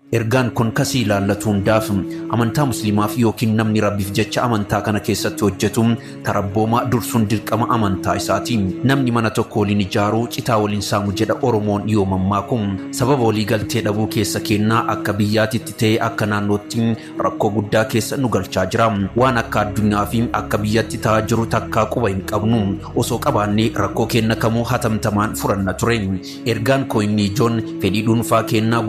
Ergaan kun kasii ilaallatu hundaaf amantaa musliimaaf yookiin namni rabbiif jecha amantaa kana keessatti hojjetu tarabboomaa dursuun dirqama amantaa isaati. Namni mana tokko waliin ijaaruu citaa waliin saamu jedha Oromoon yoo mammaaku. Sababa walii galtee dhabuu keessa kennaa akka biyyaatitti ta'ee akka naannootti rakkoo guddaa keessa nu galchaa jira. Waan akka addunyaa fi akka biyyatti ta'aa jiru takkaa quba hin qabnu. Osoo qabaannee rakkoo kenna kamuu hatamtamaan furanna ture. Ergaan koo inni ijoon fedhii dhuunfaa kennaa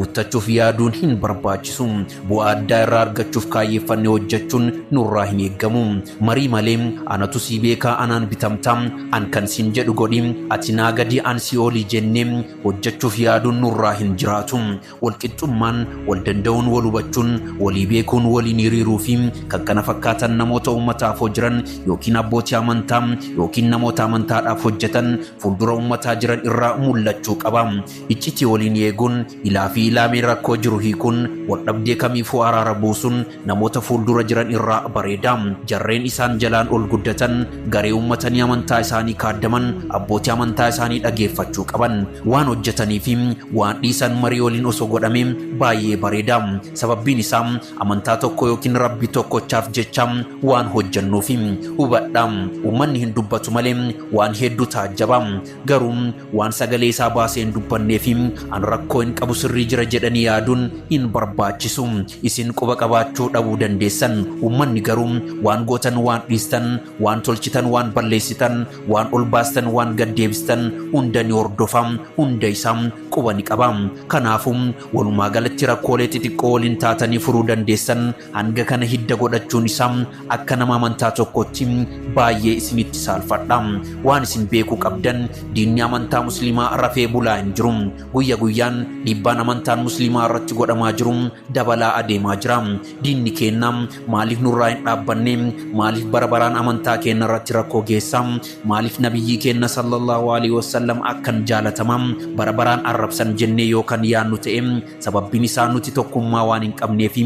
guuttachuuf yaaduun hin barbaachisu. Bu'aa addaa irraa argachuuf kaayyeeffannee hojjechuun nurraa hin eeggamu. Marii malee anatu si beekaa anaan bitamta an kan siin jedhu godhi ati naa gadi an si olii jennee hojjechuuf yaaduun nurraa hin jiraatu. Walqixxummaan, wal danda'uun, wal hubachuun, walii beekuun, waliin hiriiruu fi kan kana fakkaatan namoota uummataaf jiran yookiin abbootii amantaa yookiin namoota amantaadhaaf hojjetan fuuldura uummataa jiran irraa mul'achuu qaba. Iccitii waliin eeguun ilaa fi ilaamee rakkoo jiru hiikuun waldhabdee kamiifuu araara buusuun namoota fuuldura jiran irraa bareeda. Jarreen isaan jalaan ol guddatan garee uummatanii amantaa isaanii kaaddaman abbootii amantaa isaanii dhageeffachuu qaban. Waan hojjetanii fi waan dhiisan marii waliin osoo godhamee baay'ee bareeda. Sababbiin isaa amantaa tokko yookiin rabbi tokkochaaf jecha waan hojjennuuf hubadha. Uummanni hin dubbatu malee waan hedduu taajjaba. Garuu waan sagalee isaa baasee hin dubbanneef an rakkoo hin qabu sirrii jira jedhanii yaaduun hin barbaachisu. Isin quba qabaachuu dhabuu dandeessan. Uummanni garuu waan gootan, waan dhiistan, waan tolchitan, waan balleessitan, waan ol baastan, waan gaddeebistan hunda ni hordofa. Hunda isaa quba ni qaba. Kanaafuu walumaa galatti rakkoolee xixiqqoo waliin taatanii furuu dandeessan hanga kana hidda godhachuun isaa akka nama amantaa tokkotti baay'ee isinitti saalfadha. Waan isin beekuu qabdan diinni amantaa musliimaa rafee bulaa hin jiru. Guyya guyyaan dhiibbaan amantaan musliimaa irratti godhamaa jiru dabalaa adeemaa jira. Diinni keenya maaliif nurraa hin dhaabbanne? Maaliif bara baraan amantaa keenya irratti rakkoo geessa? Maaliif nabiyyi keenya sallallahu alaihi wasallam akkan jaalatamaa bara baraan arrabsan jennee yookaan yaannu ta'e sababbiin isaa nuti tokkummaa waan hin qabneef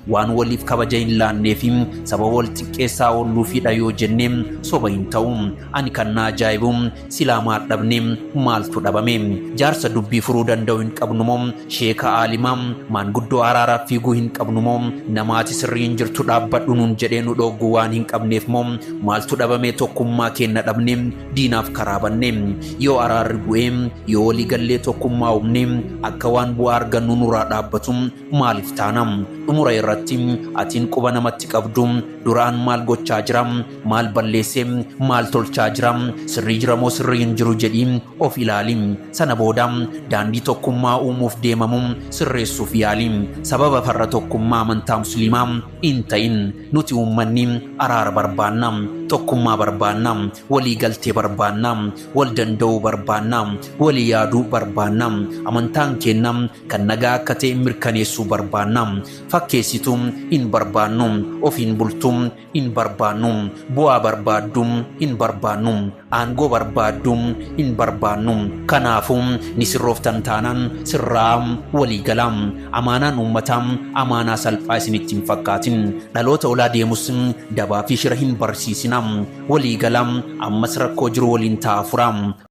waan waliif kabaja hin laanneef sababa wal xiqqeessaa oolluufidha yoo jennee soba hin ta'u. Ani kan na ajaa'ibu silaa maal dhabne maaltu dhabame? Jaarsa dubbii furuu danda'u hin qabnu moo? Sheeka aalimaa maanguddoo araaraaf fiiguu hin qabnu moo? Namaati sirrii hin jirtu dhaabbadhu nuun jedhee nu dhooggu waan hin qabneef moo? Maaltu dhabame tokkummaa keenya dhabne diinaaf karaa banne? Yoo araarri bu'ee yoo walii gallee tokkummaa uumne akka waan bu'aa argannu nurraa dhaabbatu maaliif taana? Dhumura irratti atiin quba namatti qabdu duraan maal gochaa jira? Maal balleessee maal tolchaa jira? Sirrii jira moo sirrii hin jiru jedhii of ilaali. Sana booda daandii tokkummaa uumuuf deemamu sirreessuuf yaali. Sababa farra tokkummaa amantaa musliimaa hin ta'in nuti uummanni araara barbaanna, tokkummaa barbaanna, walii galtee barbaanna, wal danda'uu barbaanna, walii yaaduu barbaanna. Amantaan keenya kan nagaa akka ta'e mirkaneessuu barbaanna. Fakkeessituu hin barbaannu, ofiin bultuu hin barbaannu, bu'aa barbaaddu hin barbaannu, aangoo barbaaddu hin barbaannu. Kanaafuu ni sirrooftan taanaan sirraa walii galaa. Amaanaan uummataa amaanaa salphaa isinitti hin fakkaatin. Dhaloota olaa deemus dabaa fi shira hin barsiisina. Walii galaa ammas rakkoo jiru waliin taa'aa fura.